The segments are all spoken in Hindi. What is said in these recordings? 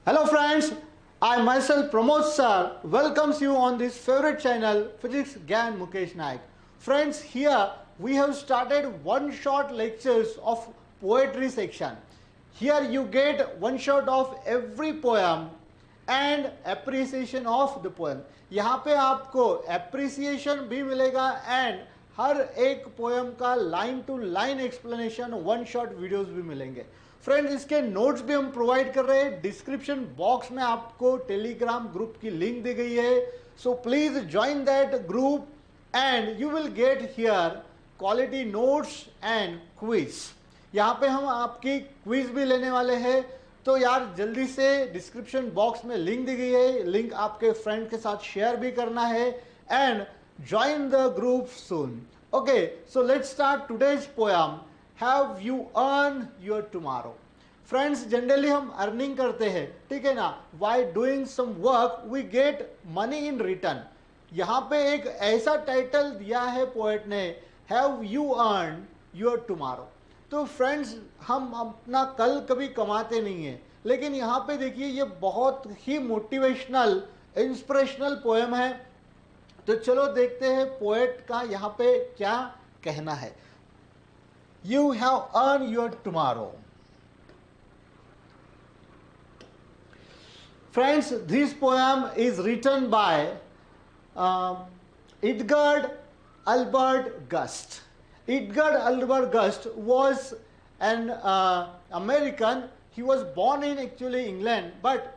Hello friends, I myself Pramod sir welcomes you on this favorite channel Physics Gyan Mukesh Naik. Friends, here we have started one shot lectures of poetry section. Here you get one shot of every poem and appreciation of the poem. यहाँ पे आपको appreciation भी मिलेगा and हर एक पोएम का line to line explanation one shot videos भी मिलेंगे. फ्रेंड्स, इसके नोट्स भी हम प्रोवाइड कर रहे हैं. डिस्क्रिप्शन बॉक्स में आपको टेलीग्राम ग्रुप की लिंक दी गई है, so please join that group and you will get here quality notes and quiz. यहाँ पे हम आपकी क्विज भी लेने वाले हैं, तो यार जल्दी से डिस्क्रिप्शन बॉक्स में लिंक दी गई है, लिंक आपके फ्रेंड के साथ शेयर भी करना है and join the group soon. Okay, so let's start today's poem. Have you earned your tomorrow? Friends, generally हम अर्निंग करते हैं, ठीक है ना. By doing some work we get money in return. यहाँ पे एक ऐसा टाइटल दिया है पोएट ने, Have you earned your tomorrow? तो फ्रेंड्स, हम अपना कल कभी कमाते नहीं है, लेकिन यहाँ पे देखिए ये बहुत ही मोटिवेशनल इंस्पिरेशनल पोएम है. तो चलो देखते हैं पोएट का यहाँ पे क्या कहना है. You have earn your tomorrow. Friends, this poem is written by Edgar Albert Guest. Edgar Albert Guest was an American. He was born in actually England, but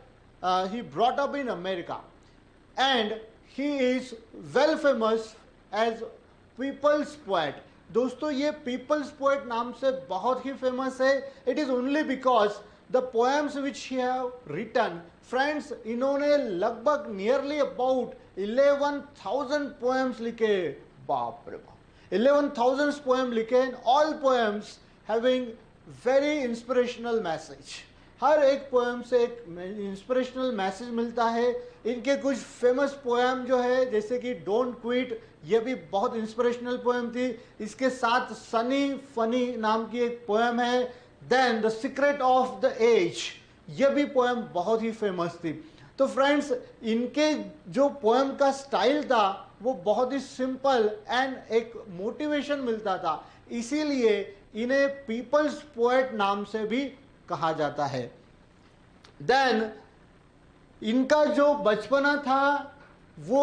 he brought up in America, and he is well famous as people's poet. दोस्तों, ये people's poet नाम से बहुत ही फेमस है. It is only because the poems which he have written. Friends, इन्होंने लगभग nearly about 11,000 poems लिखे. बाप रे बाप, 11,000 poems लिखे, and all poems having very inspirational message. हर एक पोएम से एक इंस्पिरेशनल मैसेज मिलता है. इनके कुछ फेमस पोएम जो है, जैसे कि डोंट क्विट, ये भी बहुत इंस्पिरेशनल पोएम थी. इसके साथ सनी फनी नाम की एक पोएम है. Then the secret of the age, ये भी पोएम बहुत ही फेमस थी. तो फ्रेंड्स, इनके जो पोएम का स्टाइल था वो बहुत ही सिंपल एंड एक मोटिवेशन मिलता था, इसीलिए इन्हें पीपल्स पोएट नाम से भी कहा जाता है. देन इनका जो बचपना था वो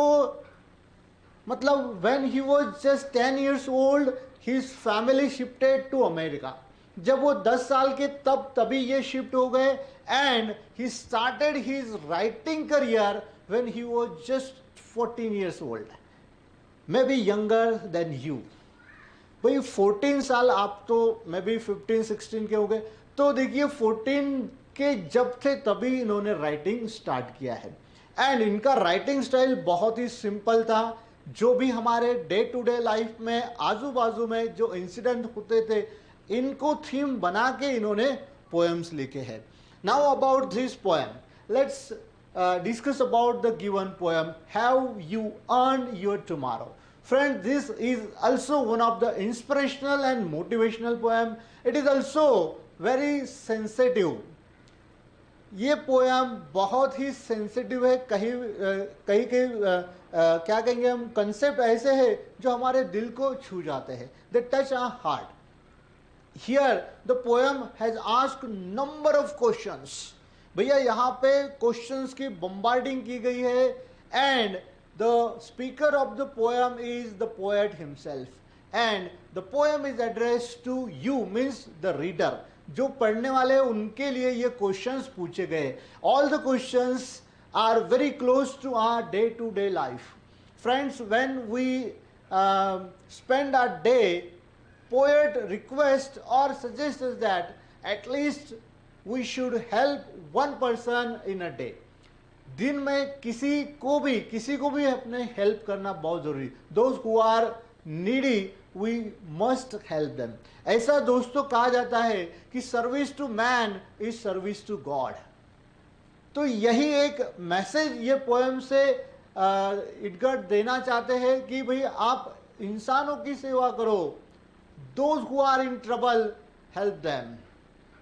मतलब when he was just 10 years old, his family shifted to America. जब वो 10 साल के तभी ये शिफ्ट हो गए and he started his writing career when he was just 14 years old, may be younger than you. भाई 14 साल, आप तो मे बी 15-16 के हो गए. तो देखिए 14 के जब थे तभी इन्होंने राइटिंग स्टार्ट किया है. एंड इनका राइटिंग स्टाइल बहुत ही सिंपल था. जो भी हमारे डे टू डे लाइफ में आजू बाजू में जो इंसिडेंट होते थे, इनको थीम बना के इन्होंने पोएम्स लिखे हैं. Now about this poem, let's discuss about the given poem, have you earned your tomorrow. Friends, this is also one of the inspirational and motivational poem. It is also very sensitive. ये पोएम बहुत ही सेंसिटिव है. कहीं क्या कहेंगे हम, कंसेप्ट ऐसे है जो हमारे दिल को छू जाते हैं. They touch our heart. Here the poem has asked number of questions. भैया यहाँ पे क्वेश्चंस की बम्बार्डिंग की गई है. And the speaker of the poem is the poet himself, and the poem is addressed to you, means the reader. जो पढ़ने वाले हैं उनके लिए ये क्वेश्चंस पूछे गए. all the questions are very close to our day to day life. Friends, when we spend our day, poet requests or suggests us that at least we should help one person in a day. दिन में किसी को भी अपने हेल्प करना बहुत जरूरी. Those who are needy, we must help them. ऐसा दोस्तों कहा जाता है कि service to man is service to God. तो यही एक मैसेज ये पोएम से एडगर्ड देना चाहते हैं कि भाई आप इंसानों की सेवा करो. Those who are in trouble, help them.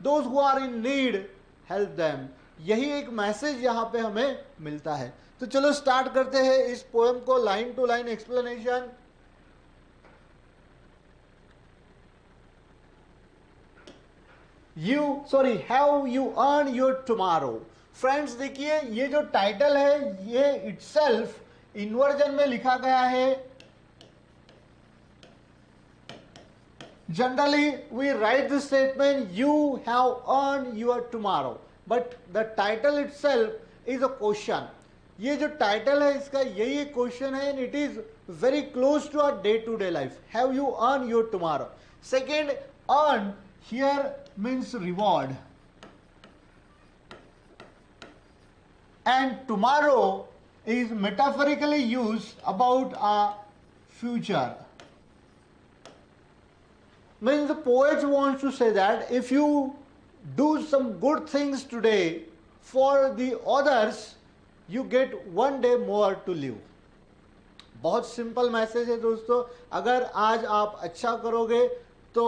Those who are in need, help them. यही एक मैसेज यहाँ पे हमें मिलता है। तो चलो स्टार्ट करते हैं इस पोएम को, line to line explanation. How you earn your tomorrow. Friends देखिए, ये जो टाइटल है ये इटसेल्फ इन्वर्जन में लिखा गया है। Generally we write the statement you have earn your tomorrow, but the title itself is a question. ये जो टाइटल है इसका यही एक क्वेश्चन है, and it is very close to our day to day life. Have you earn your tomorrow. Second, earn here means reward, and tomorrow is metaphorically used about our future. Means the poet wants to say that if you do some good things today for the others, you get one day more to live. बहुत सिंपल मैसेज है दोस्तों। अगर आज आप अच्छा करोगे तो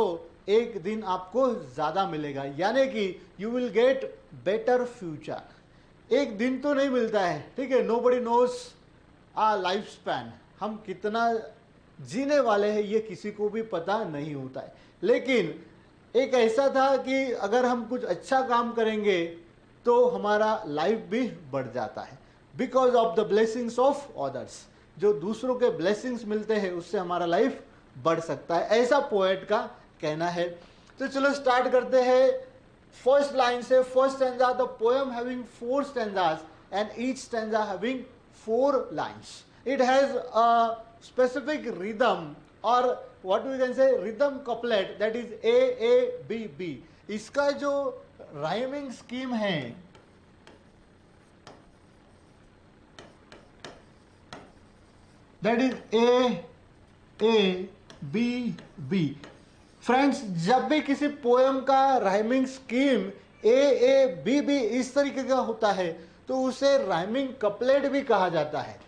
एक दिन आपको ज्यादा मिलेगा, यानी कि you will get better future. एक दिन तो नहीं मिलता है, ठीक है, नोबडी नोस आ लाइफ स्पैन, हम कितना जीने वाले हैं ये किसी को भी पता नहीं होता है। लेकिन एक ऐसा था कि अगर हम कुछ अच्छा काम करेंगे तो हमारा लाइफ भी बढ़ जाता है, because of the blessings of others. जो दूसरों के ब्लेसिंग्स मिलते हैं उससे हमारा लाइफ बढ़ सकता है, ऐसा पोएट का कहना है। तो चलो स्टार्ट करते हैं फर्स्ट लाइन से। First stanza, the poem having 4 stanzas and each stanza having 4 lines. It has a specific rhythm और what we can say rhythm couplet, that is A A B B. इसका जो राइमिंग स्कीम है that is A A B B. Friends, जब भी किसी पोएम का rhyming scheme A A B B इस तरीके का होता है तो उसे राइमिंग कपलेट भी कहा जाता है,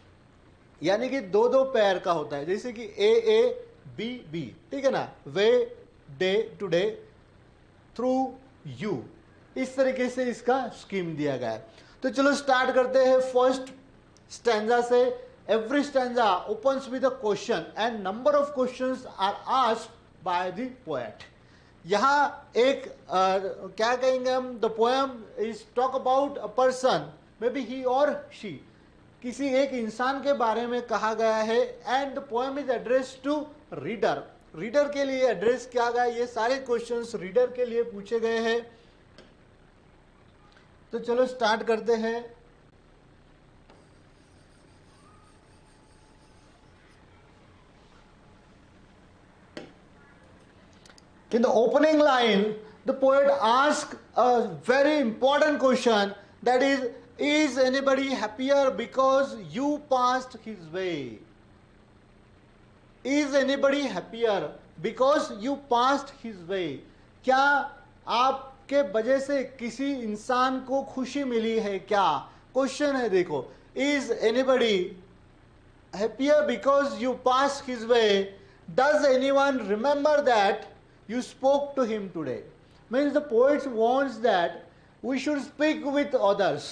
यानी कि 2-2 पैर का होता है, जैसे कि ए ए बी बी, ठीक है ना, वे डे टुडे थ्रू यू, इस तरीके से इसका स्कीम दिया गया है। तो चलो स्टार्ट करते हैं फर्स्ट स्टैंजा से। Every stanza opens with a question and number of questions are asked by the poet. यहाँ एक क्या कहेंगे हम, the poem is talk about a person, maybe he or she, किसी एक इंसान के बारे में कहा गया है, and the poem is addressed to reader. Reader के लिए एड्रेस किया गया, ये सारे क्वेश्चंस रीडर के लिए पूछे गए हैं। तो चलो स्टार्ट करते हैं। In the opening line, the poet asks a very important question, that is anybody happier because you passed his way? Is anybody happier because you passed his way? क्या आपके वजह से किसी इंसान को खुशी मिली है क्या? क्वेश्चन है, देखो, is anybody happier because you passed his way? Does anyone remember that you spoke to him today? Means the poet wants that we should speak with others,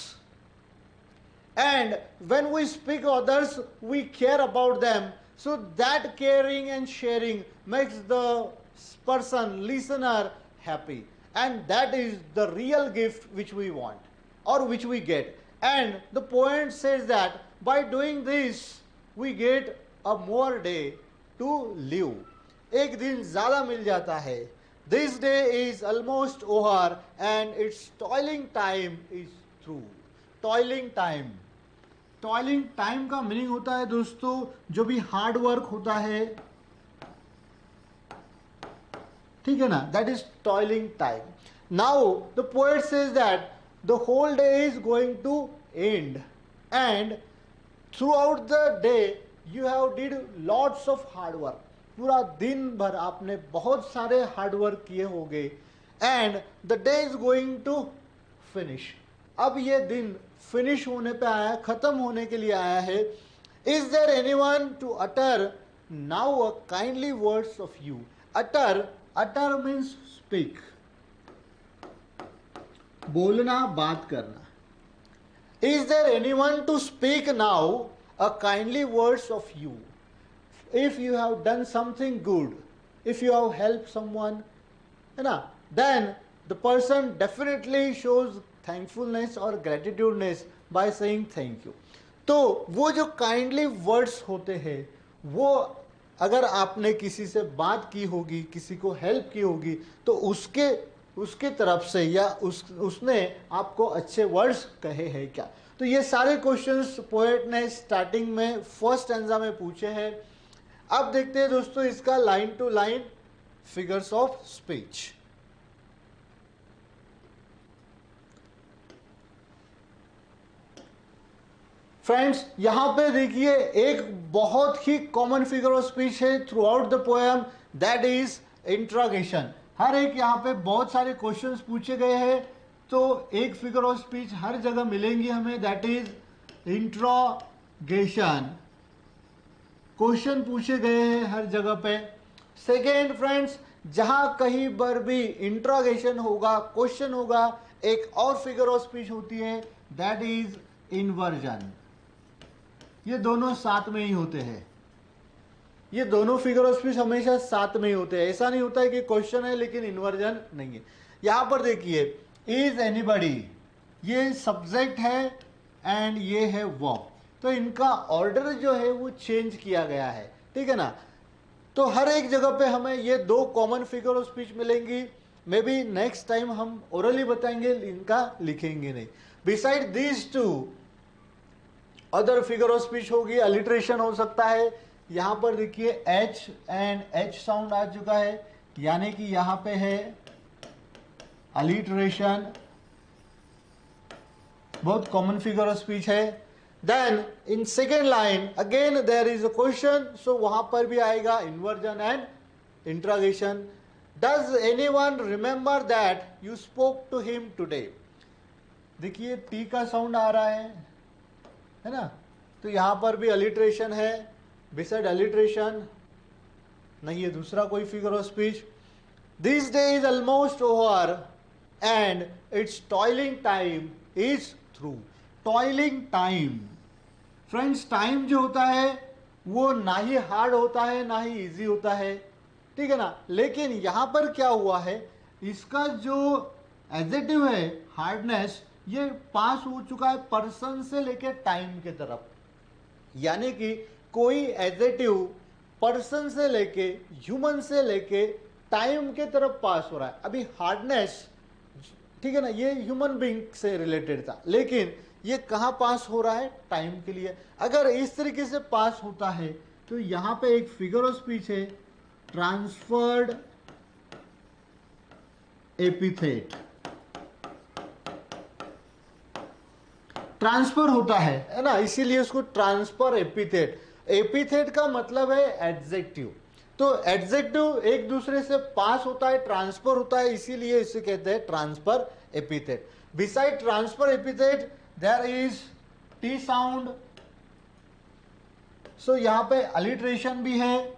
and when we speak others we care about them, so that caring and sharing makes the person, listener, happy, and that is the real gift which we want or which we get. And the poet says that by doing this we get a more day to live. एक दिन ज्यादा मिल जाता है। This day is almost over and it's toiling time is through. Toiling time, toiling time का मीनिंग होता है दोस्तों जो भी हार्ड वर्क होता है, ठीक है ना, that is toiling time. Now the poet says that the whole day is going to end and throughout the day you have did lots of hard work. पूरा दिन भर आपने बहुत सारे हार्ड वर्क किए होंगे, and the day is going to finish. अब ये दिन फिनिश होने पे आया, खत्म होने के लिए आया है। Is there anyone to utter now a kindly words of you? Utter, utter means speak, बोलना, बात करना। Is there anyone to speak now a kindly words of you, if you have done something good, if you have help someone, है ना, then the person definitely shows thankfulness और gratitudeness by saying thank you. तो वो जो काइंडली वर्ड्स होते हैं, वो अगर आपने किसी से बात की होगी, किसी को हेल्प की होगी, तो उसके तरफ से या उसने आपको अच्छे वर्ड्स कहे हैं क्या। तो ये सारे क्वेश्चंस पोएट ने स्टार्टिंग में फर्स्ट स्टैंजा में पूछे हैं। अब देखते हैं दोस्तों इसका line to line figures of speech. Friends यहां पे देखिए एक बहुत ही कॉमन फिगर ऑफ स्पीच है throughout the poem, that is interrogation. हर एक यहां पे बहुत सारे क्वेश्चंस पूछे गए हैं, तो एक फिगर ऑफ स्पीच हर जगह मिलेंगी हमें, दैट इज इंट्रोगेशन। क्वेश्चन पूछे गए हैं हर जगह पे। सेकेंड फ्रेंड्स, जहां कहीं पर भी इंट्रोगेशन होगा, क्वेश्चन होगा, एक और फिगर ऑफ स्पीच होती है, दैट इज इन्वर्जन। ये दोनों साथ में ही होते हैं, ये दोनों फिगर ऑफ स्पीच हमेशा साथ में ही होते हैं। ऐसा नहीं होता है कि क्वेश्चन है लेकिन इन्वर्जन नहीं है। यहां पर देखिए इज एनीबडी, ये सब्जेक्ट है एंड ये है वर्ब, तो इनका ऑर्डर जो है वो चेंज किया गया है, ठीक है ना। तो हर एक जगह पे हमें ये दो कॉमन फिगर ऑफ स्पीच मिलेंगी। मे बी नेक्स्ट टाइम हम ओरली बताएंगे, इनका लिखेंगे नहीं। Beside these two other figure of speech होगी, अलिट्रेशन हो सकता है। यहां पर देखिए एच एंड एच साउंड आ चुका है, यानी कि यहां पे है अलिट्रेशन, बहुत कॉमन फिगर ऑफ स्पीच है। Then in second line again there is a question, so वहां पर भी आएगा inversion and interrogation. Does anyone remember that you spoke to him today. देखिए टी का साउंड आ रहा है ना, तो यहां पर भी अलिट्रेशन है। बिसाइड अलिट्रेशन नहीं है दूसरा कोई figure of speech. This day is almost over and it's toiling time is through. Toiling time, friends time जो होता है वो ना ही हार्ड होता है ना ही इजी होता है, ठीक है ना। लेकिन यहां पर क्या हुआ है, इसका जो एडजेक्टिव है हार्डनेस, ये पास हो चुका है पर्सन से लेके टाइम के तरफ, यानी कि कोई एडजेक्टिव पर्सन से लेके, ह्यूमन से लेके टाइम के तरफ पास हो रहा है। अभी हार्डनेस, ठीक है ना, ये ह्यूमन बीइंग से रिलेटेड था, लेकिन ये कहां पास हो रहा है, टाइम के लिए। अगर इस तरीके से पास होता है तो यहां पे एक फिगर ऑफ स्पीच है ट्रांसफर्ड एपिथेट। ट्रांसफर होता है ना, इसीलिए उसको ट्रांसफर एपिथेट। एपिथेट का मतलब है एडजेक्टिव, तो एडजेक्टिव एक दूसरे से पास होता है, ट्रांसफर होता है, इसीलिए इसे कहते हैं transfer epithet. Beside transfer epithet there is T sound, so यहां पे अलिट्रेशन भी है।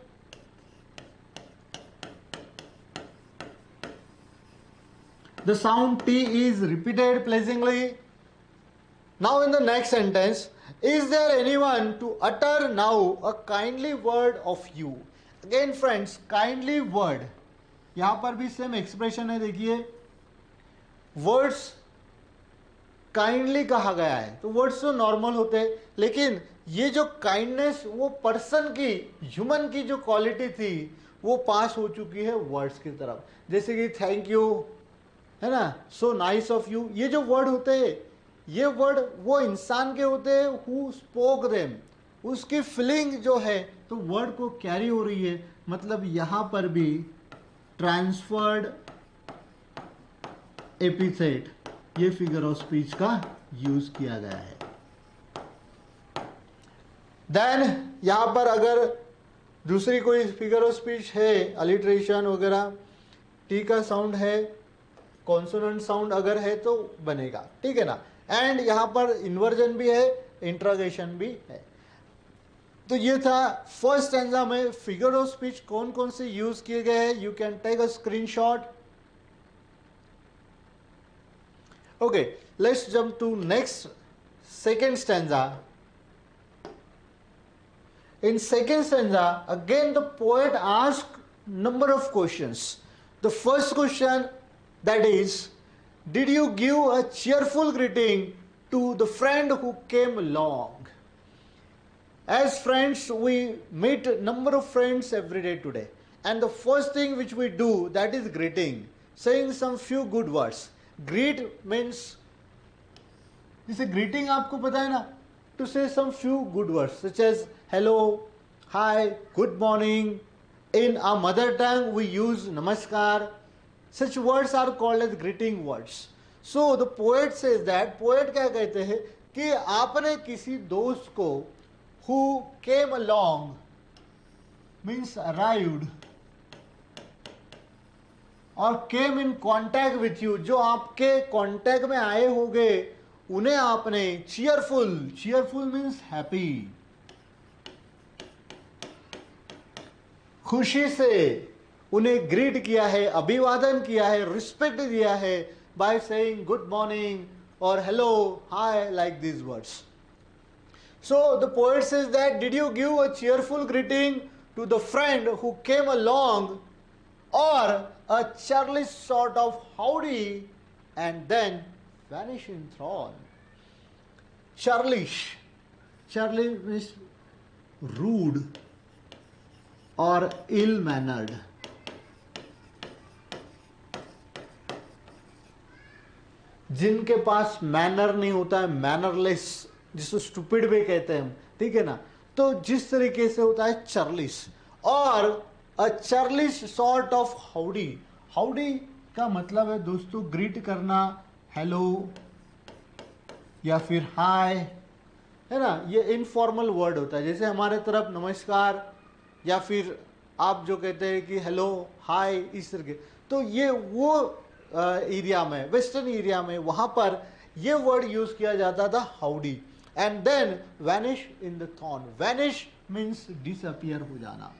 The sound T is repeated pleasingly. Now in the next sentence, is there anyone to utter now a kindly word of you? Again friends, kindly word, यहां पर भी सेम एक्सप्रेशन है। देखिए वर्ड्स काइंडली कहा गया है, तो वर्ड्स तो नॉर्मल होते हैं, लेकिन ये जो काइंडनेस वो पर्सन की, ह्यूमन की जो क्वालिटी थी वो पास हो चुकी है वर्ड्स की तरफ। जैसे कि थैंक यू, है ना, सो नाइस ऑफ यू, ये जो वर्ड होते हैं, ये वर्ड वो इंसान के होते हैं हु स्पोक देम, उसकी फीलिंग जो है तो वर्ड को कैरी हो रही है। मतलब यहां पर भी ट्रांसफर्ड एपिथेट, ये फिगर ऑफ स्पीच का यूज किया गया है। देन यहां पर अगर दूसरी कोई फिगर ऑफ स्पीच है, अलिट्रेशन वगैरह, टी का साउंड है, कॉन्सोनेंट साउंड अगर है तो बनेगा, ठीक है ना। एंड यहां पर इन्वर्जन भी है, इंट्रोगेशन भी है। तो ये था फर्स्ट स्टैंजा में फिगर ऑफ स्पीच कौन कौन से यूज किए गए हैं। You can take a screenshot. Okay, let's jump to next second stanza. In second stanza, again the poet asks number of questions. The first question, that is, did you give a cheerful greeting to the friend who came along? As friends, we meet number of friends every day today. And the first thing which we do, that is greeting, saying some few good words. Greet means, जैसे greeting आपको पता है ना, to say some few good words such as hello, hi, good morning. In our mother tongue we use namaskar. Such words are called as greeting words. So the poet says that, poet क्या कहते हैं कि आपने किसी दोस्त को who came along means arrived और came in contact with you, जो आपके contact में आए होंगे उन्हें आपने cheerful means happy, खुशी से उन्हें ग्रीट किया है, अभिवादन किया है, रिस्पेक्ट दिया है by saying good morning or hello, hi, like these words. So the poet says that, did you give a cheerful greeting to the friend who came along, or a churlish sort of howdy and then vanish in thought? Churlish means rude or ill-mannered. जिनके पास मैनर नहीं होता है, मैनरलेस, जिसको स्टूपिड भी कहते हैं हम, ठीक है ना, तो जिस तरीके से होता है चर्लिश, और a churlish sort of howdy. Howdy का मतलब है दोस्तों ग्रीट करना, हेलो या फिर हाय, है ना, ये इनफॉर्मल वर्ड होता है. जैसे हमारे तरफ नमस्कार या फिर आप जो कहते हैं कि हेलो, हाय, इस तरह के. तो ये वो एरिया में, वेस्टर्न एरिया में, वहां पर ये वर्ड यूज किया जाता था, howdy. And then vanish in the throng. Vanish means disappear हो जाना.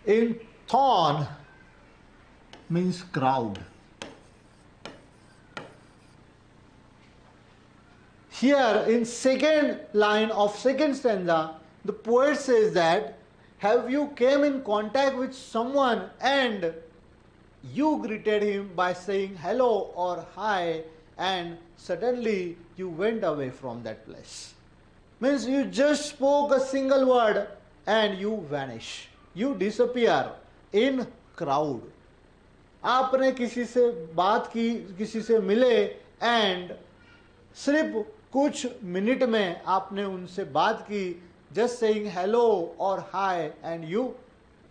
In throng means crowd. Here in second line of second stanza, the poet says that, have you came in contact with someone and you greeted him by saying hello or hi, and suddenly you went away from that place. Means you just spoke a single word and you vanish. You disappear in crowd. आपने किसी से बात की, किसी से मिले, एंड सिर्फ कुछ मिनट में आपने उनसे बात की, जस्ट सेइंग हेलो और हाय एंड यू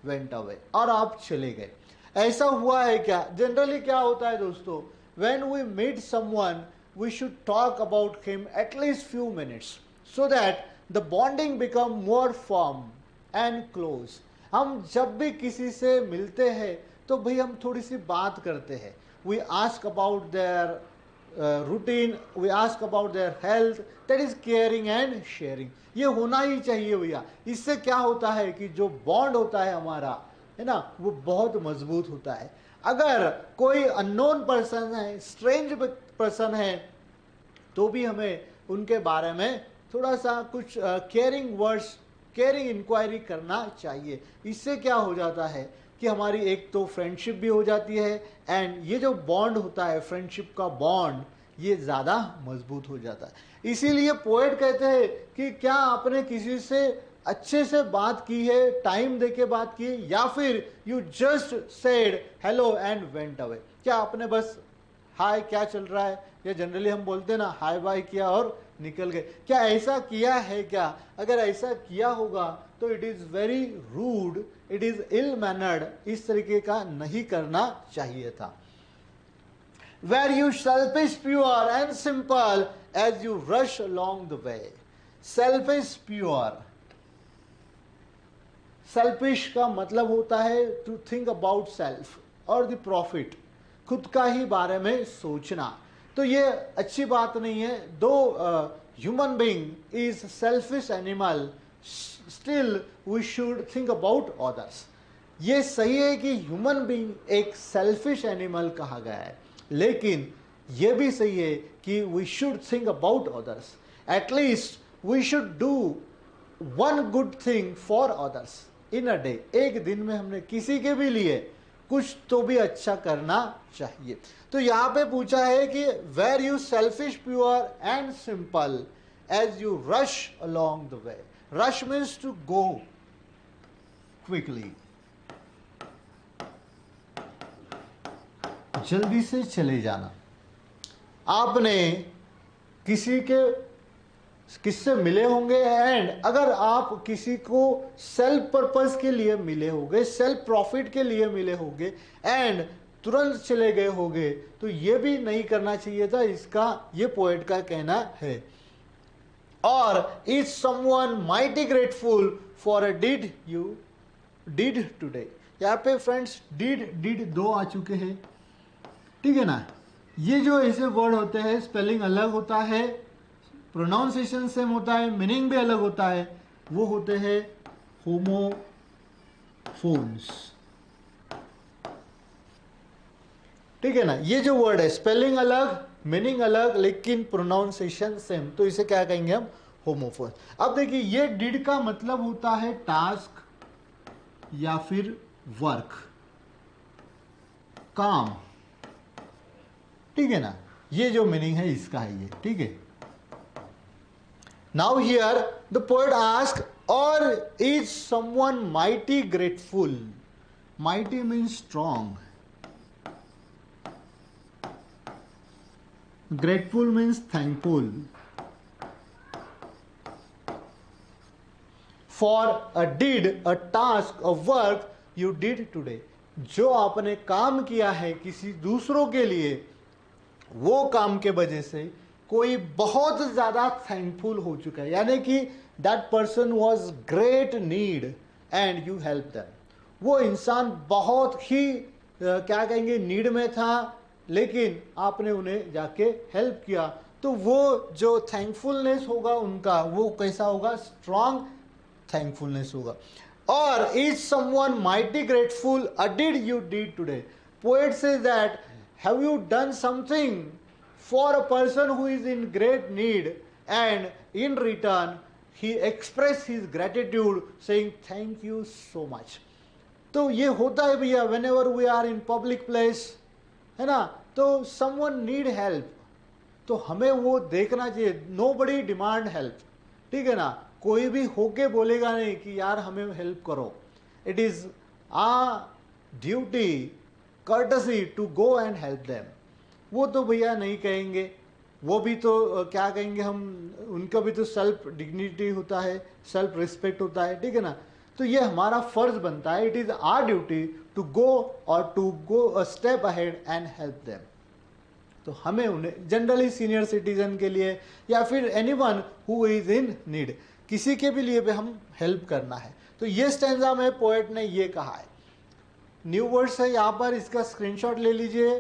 वेंट अवे, और आप चले गए. ऐसा हुआ है क्या? जनरली क्या होता है दोस्तों, when we meet someone we should talk about him at least few minutes so that the bonding become more firm and close. हम जब भी किसी से मिलते हैं तो भाई हम थोड़ी सी बात करते हैं. We ask about their routine, we ask about their health, that is caring and sharing. ये होना ही चाहिए भैया. इससे क्या होता है कि जो बॉन्ड होता है हमारा, है ना, वो बहुत मजबूत होता है. अगर कोई अननोन पर्सन है, स्ट्रेंज पर्सन है, तो भी हमें उनके बारे में थोड़ा सा कुछ केयरिंग वर्ड्स, केयरिंग इंक्वायरी करना चाहिए. इससे क्या हो जाता है कि हमारी एक तो फ्रेंडशिप भी हो जाती है, एंड ये जो बॉन्ड होता है, फ्रेंडशिप का बॉन्ड, ये ज़्यादा मजबूत हो जाता है. इसीलिए पोएट कहते हैं कि क्या आपने किसी से अच्छे से बात की है, टाइम देके बात की, या फिर you just said hello and went away. क्या आपने बस हाय क्या चल रहा है, या जनरली हम बोलते हैं ना हाय बाय किया और निकल गए, क्या ऐसा किया है क्या? अगर ऐसा किया होगा तो it is very rude, it is ill mannered. इस तरीके का नहीं करना चाहिए था. Were you selfish, pure and simple as you rush along the way? Selfish, pure. Selfish का मतलब होता है to think about self और the profit, खुद का ही बारे में सोचना. तो ये अच्छी बात नहीं है. दो human being is selfish animal, still we should think about others. ये सही है कि ह्यूमन बीइंग एक सेल्फिश एनिमल कहा गया है, लेकिन ये भी सही है कि we should think about others, at least we should do one good thing for others in a day. एक दिन में हमने किसी के भी लिए कुछ तो भी अच्छा करना चाहिए। तो यहाँ पे पूछा है कि were you selfish pure and simple as you rush along the way. Rush means to go quickly, जल्दी से चले जाना। आपने किससे मिले होंगे, एंड अगर आप किसी को सेल्फ पर्पस के लिए मिले होंगे, सेल्फ प्रॉफिट के लिए मिले होंगे एंड तुरंत चले गए होंगे, तो ये भी नहीं करना चाहिए था, इसका ये पोएट का कहना है। और is someone mighty grateful for a did you did today. यहाँ पे फ्रेंड्स डिड दो आ चुके हैं, ठीक है ना। ये जो ऐसे वर्ड होते हैं स्पेलिंग अलग होता है, प्रोनाउंसिएशन सेम होता है, मीनिंग भी अलग होता है, वो होते हैं होमोफोन्स, ठीक है ना। ये जो वर्ड है स्पेलिंग अलग मीनिंग अलग लेकिन प्रोनाउंसिएशन सेम, तो इसे क्या कहेंगे हम, होमोफोन्स। अब देखिए ये डिड का मतलब होता है टास्क या फिर वर्क, काम, ठीक है ना। ये जो मीनिंग है इसका है ये, ठीक है। Now here the poet ask और is someone mighty grateful. Mighty means strong, grateful means thankful for a deed a task a work you did today. जो आपने काम किया है किसी दूसरों के लिए, वो काम के वजह से कोई बहुत ज्यादा थैंकफुल हो चुका है, यानी कि that person was great need and you help them. वो इंसान बहुत ही क्या कहेंगे नीड में था, लेकिन आपने उन्हें जाके हेल्प किया, तो वो जो थैंकफुलनेस होगा उनका, वो कैसा होगा, स्ट्रांग थैंकफुलनेस होगा। और is someone mighty grateful a did you did today. Poet says that have you done something for a person who is in great need, and in return he expressed his gratitude saying thank you so much। तो ये होता है भैया, whenever we are in public place, है ना, तो someone need help, तो हमें वो देखना चाहिए। nobody demand help, ठीक है ना। कोई भी होके बोलेगा नहीं कि यार हमें हेल्प करो। It is a duty courtesy to go and help them। वो तो भैया नहीं कहेंगे, वो भी तो क्या कहेंगे हम, उनका भी तो सेल्फ डिग्निटी होता है, सेल्फ रिस्पेक्ट होता है, ठीक है ना। तो ये हमारा फर्ज बनता है, it is our duty to go और to go a step ahead and help them. तो हमें उन्हें जनरली सीनियर सिटीजन के लिए या फिर anyone who is in need, किसी के भी लिए भी हम हेल्प करना है। तो ये स्टैंजा में पोएट ने ये कहा है। न्यू वर्ड्स है यहाँ पर, इसका स्क्रीनशॉट ले लीजिए।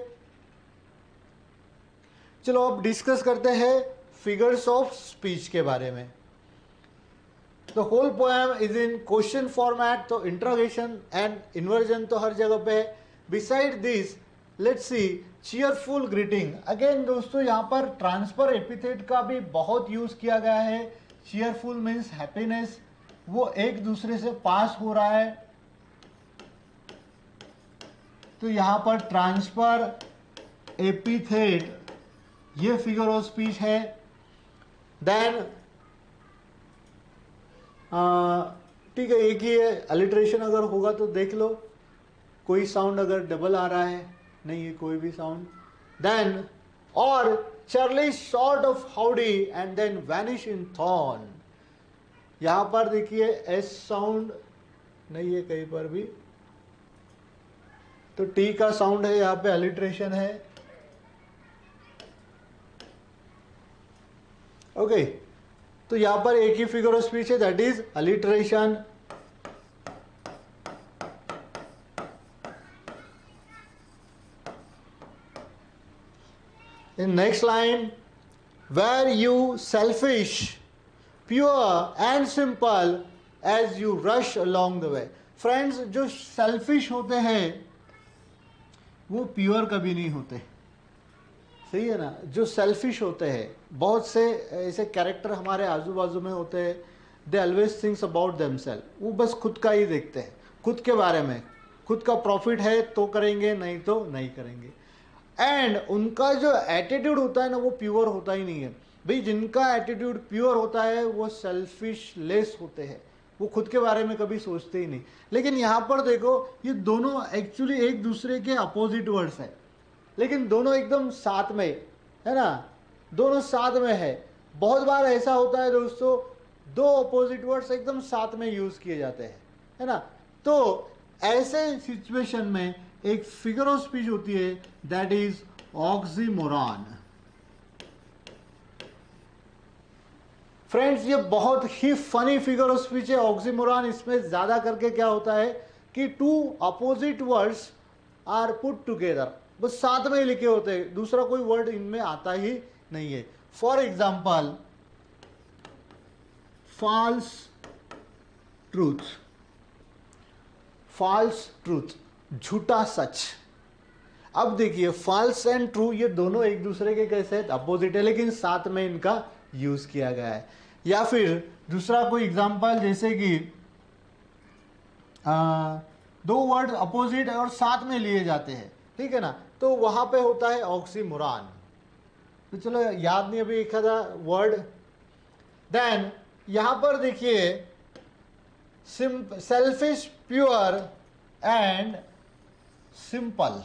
चलो अब डिस्कस करते हैं फिगर्स ऑफ स्पीच के बारे में। The whole poem is in question format, तो इंट्रोगेशन एंड इन्वर्जन तो हर जगह पे है। Beside this let's see cheerful greeting. Again दोस्तों यहाँ पर ट्रांसफर एपिथेट का भी बहुत यूज किया गया है। चीयरफुल मीन्स हैप्पीनेस, वो एक दूसरे से पास हो रहा है, तो यहां पर ट्रांसफर एपिथेट ये फिगर ऑफ स्पीच है। देन ठीक है, एक ही है, अलिट्रेशन अगर होगा तो देख लो, कोई साउंड अगर डबल आ रहा है, नहीं है कोई भी sound. Then or churlish sort of howdy and then vanish in throng. यहां पर देखिए एस साउंड नहीं है कहीं पर भी, तो टी का साउंड है, यहां पे अलिट्रेशन है। ओके, तो यहां पर एक ही फिगर ऑफ स्पीच है, that is alliteration. In next line, were you selfish pure and simple as you rush along the way. Friends जो सेल्फिश होते हैं वो प्योर कभी नहीं होते, सही है ना। जो सेल्फिश होते हैं, बहुत से ऐसे कैरेक्टर हमारे आजू बाजू में होते हैं, they always thinks about themselves, वो बस खुद का ही देखते हैं, खुद के बारे में, खुद का प्रॉफिट है तो करेंगे, नहीं तो नहीं करेंगे। एंड उनका जो एटीट्यूड होता है ना वो प्योर होता ही नहीं है भाई। जिनका एटीट्यूड प्योर होता है वो सेल्फिश लेस होते हैं, वो खुद के बारे में कभी सोचते ही नहीं। लेकिन यहाँ पर देखो ये दोनों एक्चुअली एक दूसरे के अपोजिट वर्ड्स है, लेकिन दोनों एकदम साथ में है ना, दोनों साथ में है। बहुत बार ऐसा होता है दोस्तों, दो अपोजिट वर्ड्स एकदम साथ में यूज किए जाते हैं, है ना। तो ऐसे सिचुएशन में एक फिगर ऑफ स्पीच होती है, दैट इज ऑक्सीमोरॉन। फ्रेंड्स ये बहुत ही फनी फिगर ऑफ स्पीच है ऑक्सीमोरॉन। इसमें ज्यादा करके क्या होता है कि two opposite words are put together, बस साथ में ही लिखे होते हैं, दूसरा कोई वर्ड इनमें आता ही नहीं है। For example false truth, false truth झूठा सच। अब देखिए फॉल्स एंड ट्रू ये दोनों एक दूसरे के कैसे अपोजिट है, लेकिन साथ में इनका यूज किया गया है। या फिर दूसरा कोई एग्जांपल, जैसे कि दो वर्ड अपोजिट और साथ में लिए जाते हैं, ठीक है ना, तो वहां पे होता है ऑक्सीमोरॉन। तो चलो याद नहीं अभी एक आधा वर्ड। देन यहां पर देखिए सेल्फिश, प्योर एंड सिंपल।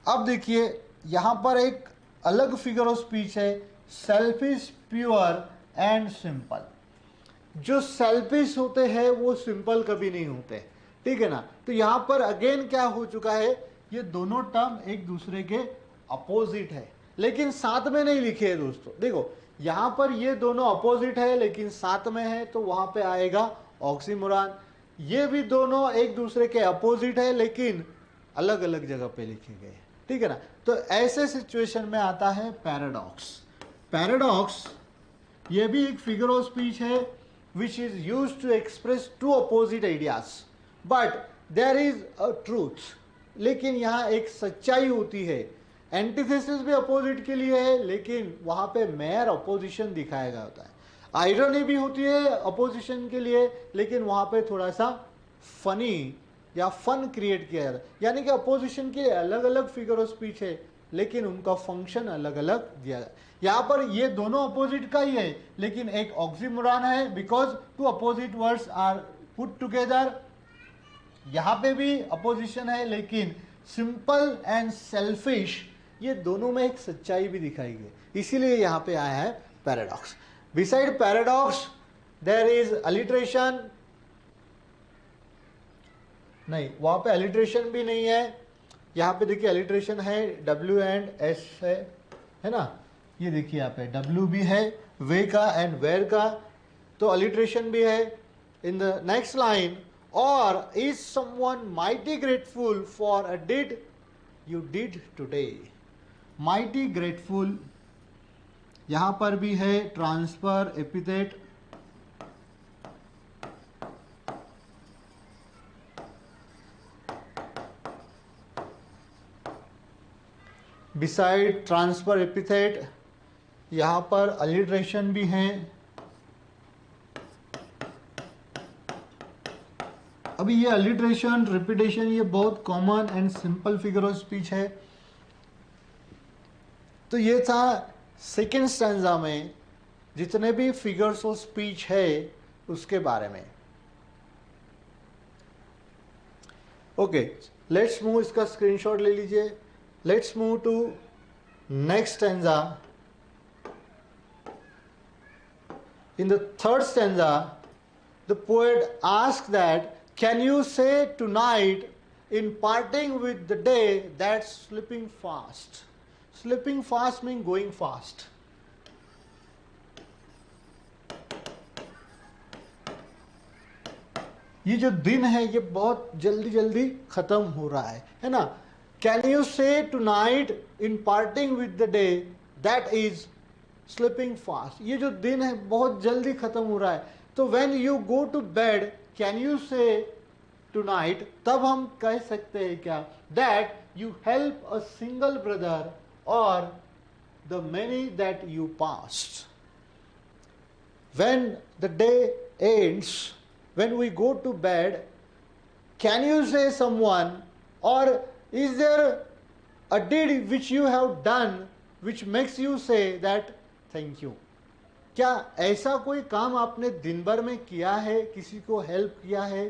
अब देखिए यहां पर एक अलग फिगर ऑफ स्पीच है, सेल्फिश, प्योर एंड सिंपल। जो सेल्फिश होते हैं वो सिंपल कभी नहीं होते, ठीक है ना। तो यहां पर अगेन क्या हो चुका है, ये दोनों टर्म एक दूसरे के अपोजिट है, लेकिन साथ में नहीं लिखे है दोस्तों। देखो यहां पर ये दोनों अपोजिट है लेकिन साथ में है, तो वहां पे आएगा ऑक्सीमोरॉन। ये भी दोनों एक दूसरे के अपोजिट है लेकिन अलग अलग जगह पे लिखे गए, ठीक है ना। तो ऐसे सिचुएशन में आता है पैराडॉक्स। पैराडॉक्स ये भी एक फिगर ऑफ स्पीच है which is used to express two opposite ideas, but there is a truth. लेकिन यहाँ एक सच्चाई होती है। एंटीथेसिस भी अपोजिट के लिए है लेकिन वहां पे मेयर अपोजिशन दिखाया गया होता है। आयरनी भी होती है अपोजिशन के लिए, लेकिन वहां पे थोड़ा सा फनी या फन क्रिएट किया जाता है। यानी कि अपोजिशन के अलग अलग फिगर ऑफ स्पीच है लेकिन उनका फंक्शन अलग अलग दिया जाता है। यहाँ पर ये दोनों अपोजिट का ही है लेकिन एक ऑक्सीमोरॉन है because two opposite words are put together. यहाँ पे भी अपोजिशन है लेकिन सिंपल एंड सेल्फिश ये दोनों में एक सच्चाई भी दिखाई गई, इसीलिए यहाँ पे आया है paradox. Beside paradox there is alliteration, नहीं वहां पे अलिट्रेशन भी नहीं है। यहाँ पे देखिए अलिट्रेशन है, W एंड S है ना। ये देखिए यहाँ पे W भी है वे का एंड वेयर का, तो अलिट्रेशन भी है। इन द नेक्स्ट लाइन, और is someone mighty grateful for a did you did today. Mighty grateful यहाँ पर भी है transfer epithet. Beside transfer epithet यहाँ पर अलिट्रेशन भी है। अभी ये अलिट्रेशन, रिपीटेशन ये बहुत common and simple figure of speech है। तो ये था सेकेंड स्टैंजा में जितने भी फिगर्स ऑफ स्पीच है उसके बारे में। ओके लेट्स मूव, इसका स्क्रीनशॉट ले लीजिए। Let's move to next stanza. In the third stanza, the poet asks that, can you say tonight in parting with the day that's slipping fast? Slipping fast means going fast. ये जो दिन है ये बहुत जल्दी जल्दी खत्म हो रहा है ना। Can you say tonight in parting with the day that is slipping fast? ये जो दिन है बहुत जल्दी खत्म हो रहा है। तो when you go to bed, can you say tonight, तब हम कह सकते हैं क्या, that you help a single brother or the many that you passed. When the day ends, when we go to bed, can you say someone, or is there a deed which you have done which makes you say that thank you? क्या ऐसा कोई काम आपने दिन भर में किया है, किसी को हेल्प किया है,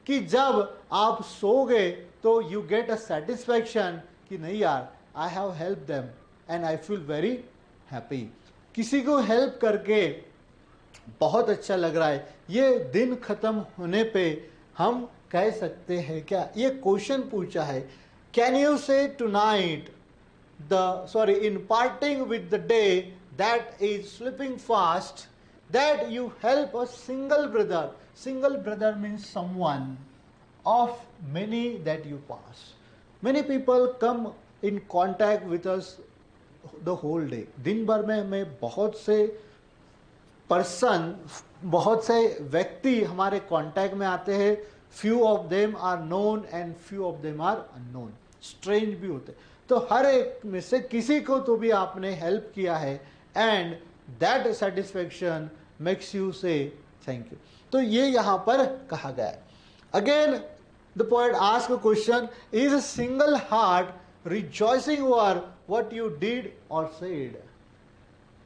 कि जब आप सो गए तो यू गेट अ सेटिस्फैक्शन कि नहीं यार, I have help them and I feel very happy, किसी को हेल्प करके बहुत अच्छा लग रहा है, ये दिन खत्म होने पे हम कह सकते हैं क्या? ये क्वेश्चन पूछा है, कैन यू से tonight in parting with the day that is slipping fast, that you help a single brother. Single brother means someone of many that you pass. Many people come in contact with us the whole day. दिन भर में हमें बहुत से पर्सन, बहुत से व्यक्ति हमारे कांटेक्ट में आते हैं. Few of them are known and few of them are unknown. Strange भी होते. तो हर एक में से किसी को तो भी आपने हेल्प किया है, and that satisfaction makes you say thank you. तो ये यहाँ पर कहा गया है. Again the poet ask a question, is a single heart rejoicing over what you did और said?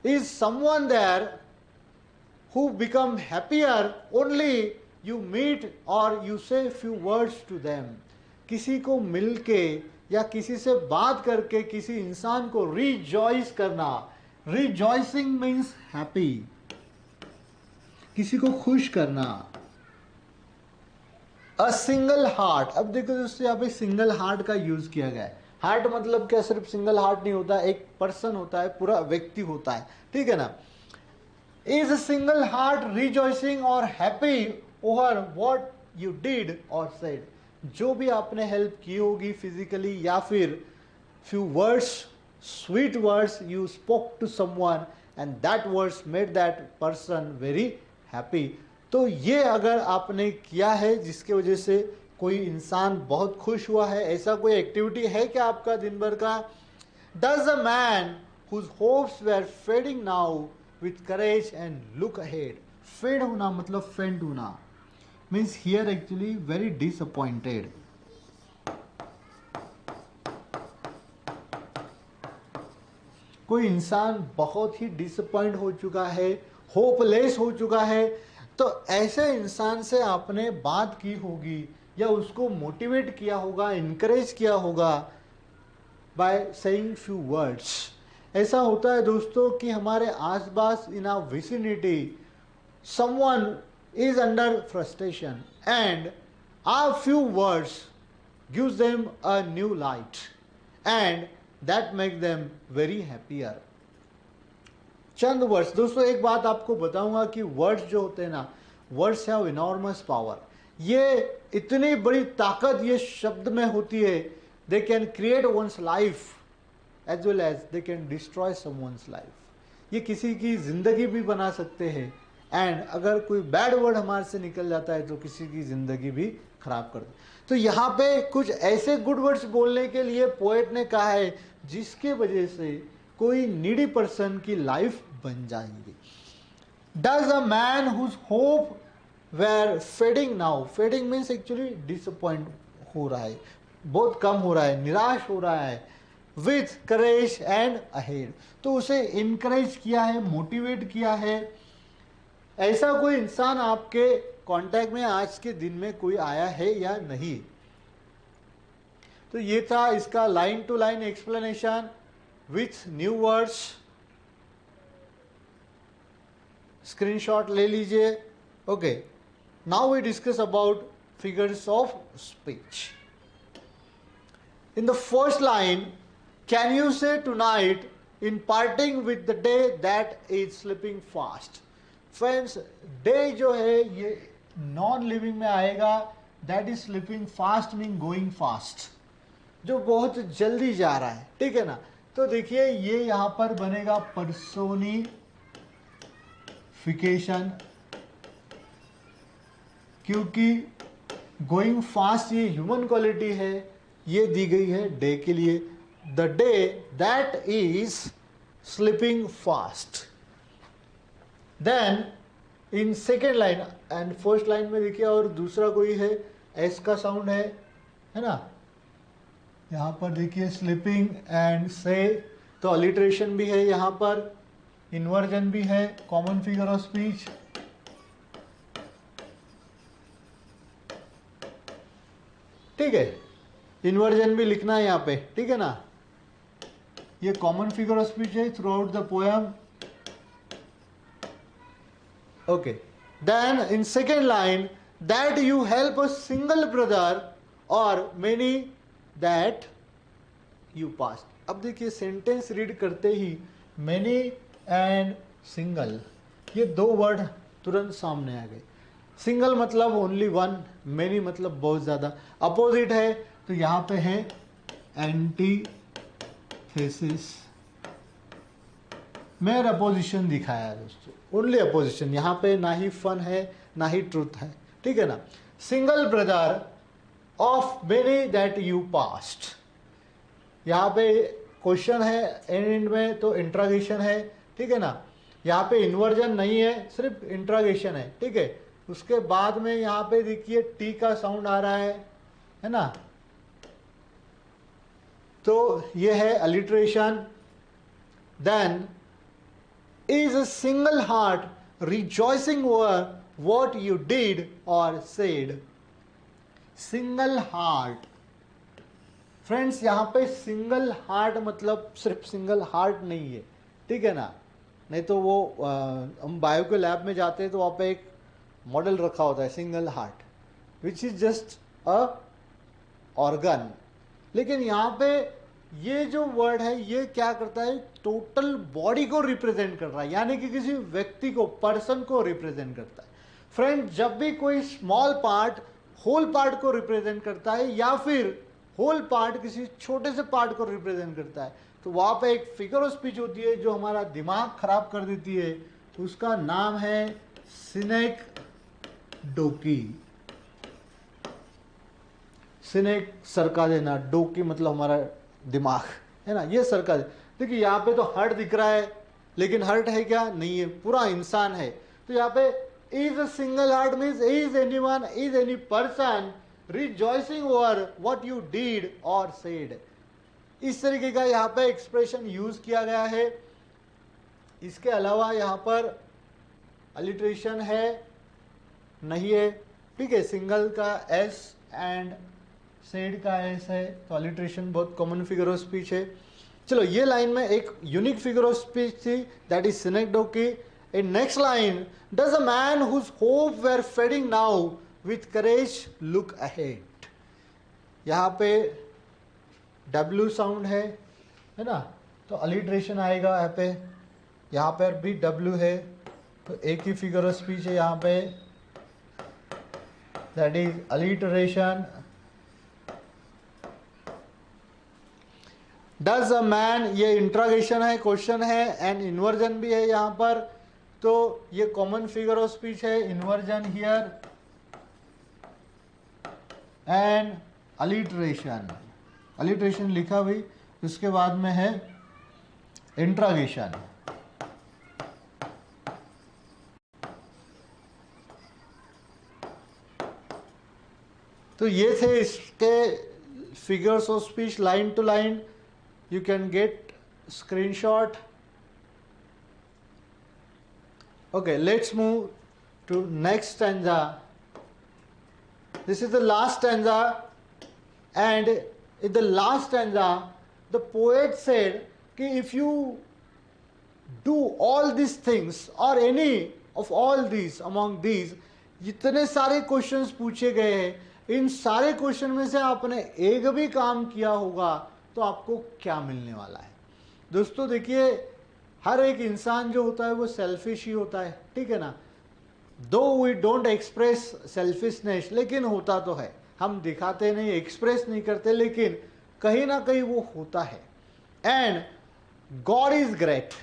Is someone there who become happier only you meet or you say few words to them? किसी को मिलके या किसी से बात करके किसी इंसान को रिजॉइस करना. रिजॉइसिंग मीन्स हैप्पी, किसी को खुश करना. अ सिंगल हार्ट. अब देखो दोस्तों, यहाँ पे सिंगल हार्ट का यूज किया गया है. हार्ट मतलब क्या, सिर्फ सिंगल हार्ट नहीं होता, एक पर्सन होता है, पूरा व्यक्ति होता है, ठीक है ना. Is a single heart rejoicing or happy over what you did or said? जो भी आपने हेल्प की होगी फिजिकली, या फिर few words, sweet words you spoke to someone and that words made that person very happy. तो ये अगर आपने किया है जिसके वजह से कोई इंसान बहुत खुश हुआ है, ऐसा कोई एक्टिविटी है क्या आपका दिन भर का? Does a man whose hopes were fading now with courage and look ahead? Fade होना मतलब faint होना, means here actually very disappointed. कोई इंसान बहुत ही डिसअपॉइंट हो चुका है, होपलेस हो चुका है, तो ऐसे इंसान से आपने बात की होगी या उसको मोटिवेट किया होगा, इनकरेज किया होगा बाय सेइंग फ्यू वर्ड्स. ऐसा होता है दोस्तों कि हमारे आसपास in our vicinity someone is under frustration and our few words gives them a new light and that makes them very happier. Chand words दोस्तों, एक बात आपको बताऊंगा कि वर्ड्स जो होते हैं ना, वर्ड्स हैव इनॉर्मस पावर. ये इतनी बड़ी ताकत ये शब्द में होती है. They can create one's life as well as they can destroy someone's life. ये किसी की जिंदगी भी बना सकते हैं, एंड अगर कोई बैड वर्ड हमारे से निकल जाता है तो किसी की जिंदगी भी खराब कर दे. तो यहाँ पे कुछ ऐसे गुड वर्ड्स बोलने के लिए पोएट ने कहा है जिसके वजह से कोई नीडी पर्सन की लाइफ बन जाएंगी. Does a man whose hope were fading now, fading means actually disappoint हो रहा है, बहुत कम हो रहा है, निराश हो रहा है, with courage and ahead, तो उसे इनकरेज किया है, मोटिवेट किया है. ऐसा कोई इंसान आपके कांटेक्ट में आज के दिन में कोई आया है या नहीं? तो ये था इसका line to line explanation with new words. Screenshot ले लीजिए. Okay, now we discuss about figures of speech. In the first line, can you say tonight in parting with the day that is slipping fast? Friends, day जो है ये नॉन लिविंग में आएगा. that is slipping fast mean going fast, जो बहुत जल्दी जा रहा है, ठीक है ना. तो देखिए ये यहाँ पर बनेगा पर्सोनिफिकेशन, क्योंकि गोइंग फास्ट ये ह्यूमन क्वालिटी है, ये दी गई है डे के लिए। The day that is slipping fast. Then in second line and first line में देखिए, और दूसरा कोई है, एस का साउंड है ना, यहाँ पर देखिए स्लीपिंग एंड से, तो अलिट्रेशन भी है यहाँ पर, इन्वर्जन भी है, कॉमन फिगर ऑफ स्पीच। ठीक है, इन्वर्जन भी लिखना है यहाँ पे, ठीक है ना। ये कॉमन फिगर ऑफ स्पीच है throughout the poem. Okay, then in second line, that you help a single brother or many that you pass. अब देखिए सेंटेंस रीड करते ही मेनी एंड सिंगल, ये दो वर्ड तुरंत सामने आ गए। सिंगल मतलब ओनली वन, मेनी मतलब बहुत ज़्यादा। अपोजिट है तो यहाँ पे है एंटीथेसिस, मेयर अपोजिशन दिखाया है दोस्तों, ओनली अपोजिशन। यहाँ पे ना ही फन है ना ही ट्रूथ है, ठीक है ना। Single brother of many that you past, यहाँ पे क्वेश्चन है एंड में तो इंट्रागेशन है, ठीक है ना। यहाँ पे इन्वर्जन नहीं है, सिर्फ इंट्रागेशन है, ठीक है। उसके बाद में यहाँ पे देखिए टी का साउंड आ रहा है ना, तो ये है alliteration. Then is a single heart rejoicing over what you did और सेड। सिंगल हार्ट, फ्रेंड्स यहाँ पे सिंगल हार्ट मतलब सिर्फ सिंगल हार्ट नहीं है, ठीक है ना। नहीं तो वो हम बायो के लैब में जाते हैं तो वहाँ पे एक मॉडल रखा होता है single heart, which is just a organ. लेकिन यहाँ पे ये जो वर्ड है ये क्या करता है, टोटल बॉडी को रिप्रेजेंट कर रहा है, यानी कि किसी व्यक्ति को, पर्सन को रिप्रेजेंट करता है। फ्रेंड, जब भी कोई स्मॉल पार्ट होल पार्ट को रिप्रेजेंट करता है या फिर होल पार्ट किसी छोटे से पार्ट को रिप्रेजेंट करता है, तो वहाँ पे एक फिगर ऑफ स्पीच होती है जो हमारा दिमाग खराब कर देती है, उसका नाम है सिनेक डोकी। सिनेक सरका देना, डोकी मतलब हमारा दिमाग, है ना, ये सरका दे। देखिए यहाँ पे तो हर्ट दिख रहा है, लेकिन हर्ट है क्या, नहीं है, पूरा इंसान है। तो यहाँ पे is a single heart means is anyone, is any person rejoicing over what you did और सेड। इस तरीके का यहाँ पे एक्सप्रेशन यूज किया गया है। इसके अलावा यहाँ पर अलिट्रेशन है नहीं है, ठीक है। सिंगल का एस एंड सेड का एस है, तो अलिट्रेशन बहुत कॉमन फिगर ऑफ स्पीच है। चलो ये लाइन में एक यूनिक फिगर ऑफ स्पीच थी, that is synecdoche. In next line, does a man whose hope were fading now with courage look ahead. यहाँ पे डब्ल्यू साउंड है ना, तो अलिट्रेशन आएगा यहाँ पे, यहाँ पर भी डब्ल्यू है, तो एक ही फिगर ऑफ स्पीच है यहाँ पे, that is alliteration. Does a man, ये इंट्रागेशन है, क्वेश्चन है, एंड इन्वर्जन भी है यहाँ पर, तो ये कॉमन फिगर ऑफ स्पीच है, inversion here and alliteration. Alliteration लिखा भी, उसके बाद में है इंट्रागेशन। तो ये थे इसके figures of speech line to line. You can get screenshot. Okay, let's move to next stanza. This is the last stanza, and in the last stanza the poet said कि if you do all these things or any of all these among these, जितने सारे क्वेश्चंस पूछे गए हैं, इन सारे क्वेश्चन में से आपने एक भी काम किया होगा तो आपको क्या मिलने वाला है। दोस्तों देखिए, हर एक इंसान जो होता है वो सेल्फिश ही होता है, ठीक है ना। दो वी डोंट एक्सप्रेस सेल्फिशनेस, लेकिन होता तो है, हम दिखाते नहीं, एक्सप्रेस नहीं करते, लेकिन कहीं ना कहीं वो होता है। एंड गॉड इज ग्रेट,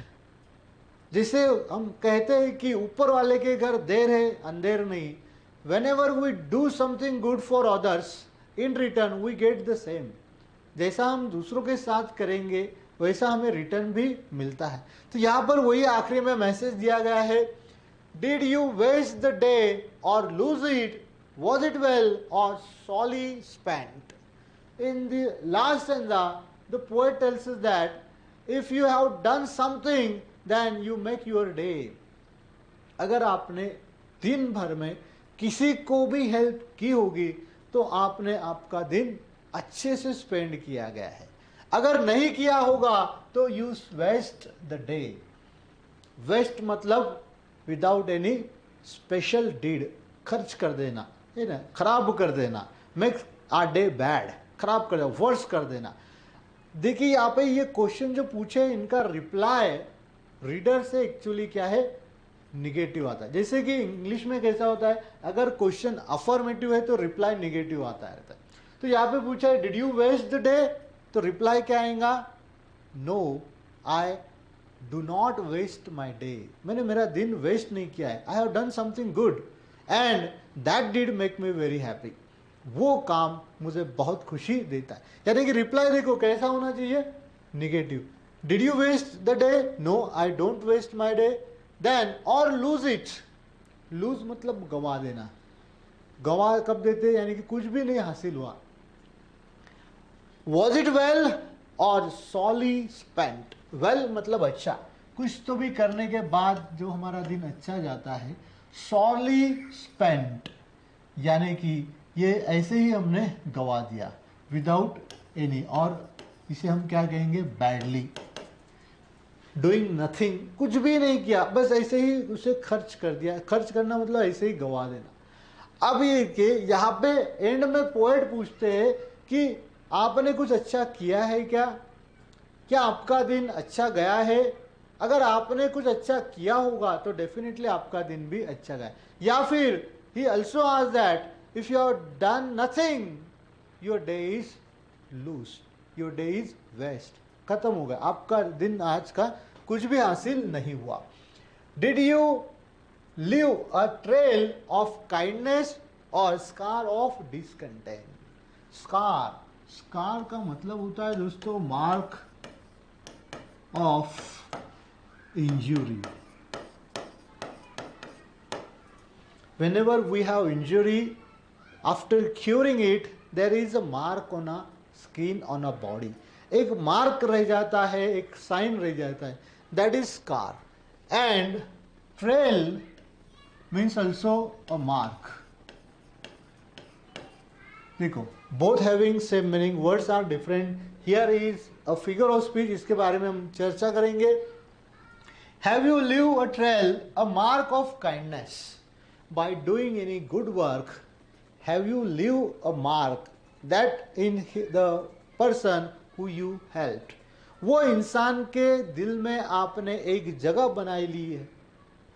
जिसे हम कहते हैं कि ऊपर वाले के घर देर है अंधेर नहीं, whenever we do something good for others, in return we get the same. जैसा हम दूसरों के साथ करेंगे वैसा हमें रिटर्न भी मिलता है. तो यहाँ पर वही आखिरी में मैसेज दिया गया है, did you waste the day और lose it, was it well और sorely spent. In the last stanza, the poet tells us that if you have done something, then you make your day. अगर आपने दिन भर में किसी को भी हेल्प की होगी तो आपने आपका दिन अच्छे से स्पेंड किया गया है. अगर नहीं किया होगा तो you waste the day. Waste मतलब विदाउट एनी स्पेशल डीड, खर्च कर देना है ना, खराब कर देना, मेक आर डे बैड, खराब कर देना, वर्स कर देना. देखिए यहाँ पे ये क्वेश्चन जो पूछे इनका रिप्लाई रीडर से एक्चुअली क्या है, निगेटिव आता है. जैसे कि इंग्लिश में कैसा होता है, अगर क्वेश्चन अफर्मेटिव है तो रिप्लाई निगेटिव आता रहता है. तो यहाँ पे पूछा है did you waste the day, तो रिप्लाई क्या आएगा, no I do not waste my day. मैंने मेरा दिन वेस्ट नहीं किया है. I have done something good and that did make me very happy. वो काम मुझे बहुत खुशी देता है. यानी कि रिप्लाई देखो कैसा होना चाहिए, negative. Did you waste the day, no I don't waste my day. Then or lose it, lose मतलब गंवा देना. गंवा कब देते, यानी कि कुछ भी नहीं हासिल हुआ. वॉज इट वेल और सॉली स्पेंट. वेल मतलब अच्छा, कुछ तो भी करने के बाद जो हमारा दिन अच्छा जाता है. सॉली स्पेंट यानी कि ये ऐसे ही हमने गवा दिया विदाउट एनी, और इसे हम क्या कहेंगे, बैडली. डूइंग नथिंग, कुछ भी नहीं किया, बस ऐसे ही उसे खर्च कर दिया. खर्च करना मतलब ऐसे ही गवा देना. अब ये कि यहाँ पे एंड में पोएट पूछते हैं कि आपने कुछ अच्छा किया है क्या, क्या आपका दिन अच्छा गया है. अगर आपने कुछ अच्छा किया होगा तो डेफिनेटली आपका दिन भी अच्छा गया. या फिर he also asked that if you have done nothing, your day is loose, your day is waste. खत्म हो गया, आपका दिन आज का कुछ भी हासिल नहीं हुआ. Did you leave a trail of kindness or scar of discontent? Scar, scar का मतलब होता है दोस्तों mark of injury. Whenever we have injury, after curing it there is a mark on a skin on a body. एक मार्क रह जाता है, एक साइन रह जाता है, that is scar. And trail means also a mark. देखो both having same meaning, words are different. Here is a figure of speech, इसके बारे में हम चर्चा करेंगे. Have you leave a trail, a mark of kindness by doing any good work? Have you leave a mark that in the person who you helped? वो इंसान के दिल में आपने एक जगह बनाई ली है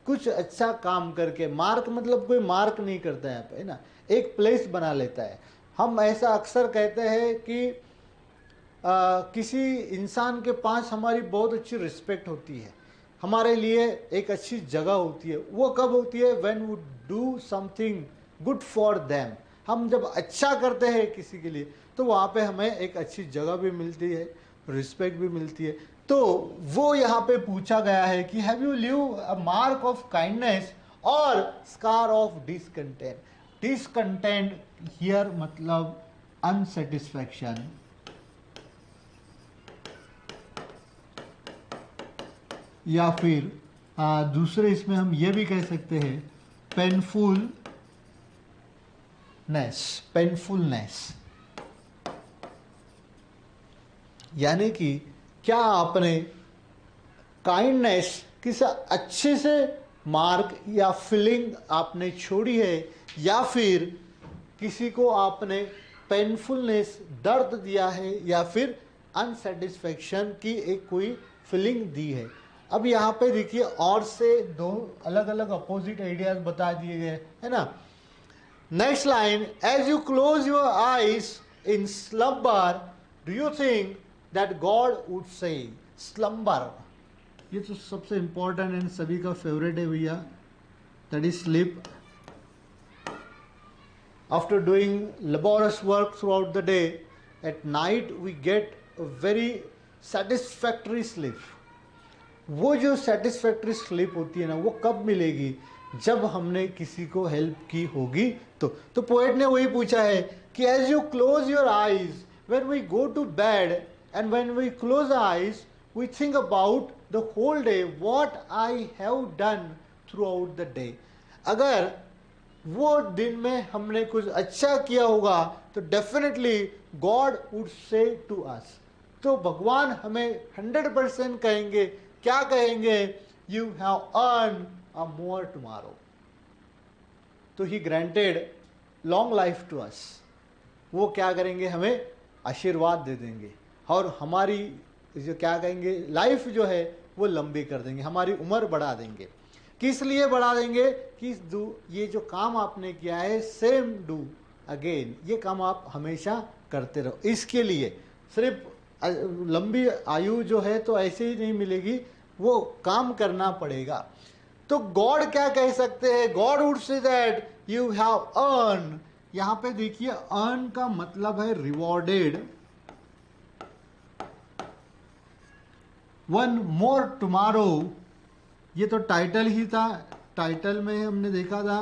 कुछ अच्छा काम करके. मार्क मतलब कोई मार्क नहीं करता है यहाँ पे, है ना, एक प्लेस बना लेता है. हम ऐसा अक्सर कहते हैं कि किसी इंसान के पास हमारी बहुत अच्छी रिस्पेक्ट होती है, हमारे लिए एक अच्छी जगह होती है. वो कब होती है, when we do something good for them. हम जब अच्छा करते हैं किसी के लिए तो वहाँ पे हमें एक अच्छी जगह भी मिलती है, रिस्पेक्ट भी मिलती है. तो वो यहाँ पे पूछा गया है कि have you leave a mark of kindness और scar of discontent. Discontent here मतलब अनसेटिस्फैक्शन, या फिर दूसरे इसमें हम ये भी कह सकते हैं पेनफुलनेस. पेनफुलनेस यानी कि क्या आपने काइंडनेस किसी अच्छे से मार्क या फीलिंग आपने छोड़ी है, या फिर किसी को आपने पेनफुलनेस दर्द दिया है, या फिर अनसेटिस्फैक्शन की एक कोई फीलिंग दी है. अब यहाँ पे देखिए और से दो अलग अलग अपोजिट आइडियाज बता दिए गए है ना. Next line, as you close your eyes in slumber do you think that God would say. Slumber ये तो सबसे इंपॉर्टेंट एंड सभी का फेवरेट है भैया, that is sleep. after doing laborious work throughout the day, at night we get a very satisfactory sleep. वो जो सेटिस्फैक्ट्री स्लीप होती है ना, वो कब मिलेगी? जब हमने किसी को हेल्प की होगी तो पोएट ने वही पूछा है कि as you close your eyes when we go to bed and when we close eyes we think about the whole day what I have done throughout the day. अगर वो दिन में हमने कुछ अच्छा किया होगा तो definitely God would say to us. तो भगवान हमें 100% कहेंगे, क्या कहेंगे? You have earn a more tomorrow. तो he granted long life to us. वो क्या करेंगे? हमें आशीर्वाद दे देंगे और हमारी जो क्या कहेंगे लाइफ जो है वो लंबी कर देंगे, हमारी उम्र बढ़ा देंगे. किस लिए बढ़ा देंगे? कि ये जो काम आपने किया है सेम डू अगेन, ये काम आप हमेशा करते रहो. इसके लिए सिर्फ लंबी आयु जो है तो ऐसे ही नहीं मिलेगी, वो काम करना पड़ेगा. तो गॉड क्या कह सकते हैं? God would say that you have earn. यहां पे देखिए अर्न का मतलब है रिवॉर्डेड वन मोर टुमारो. ये तो टाइटल ही था, टाइटल में हमने देखा था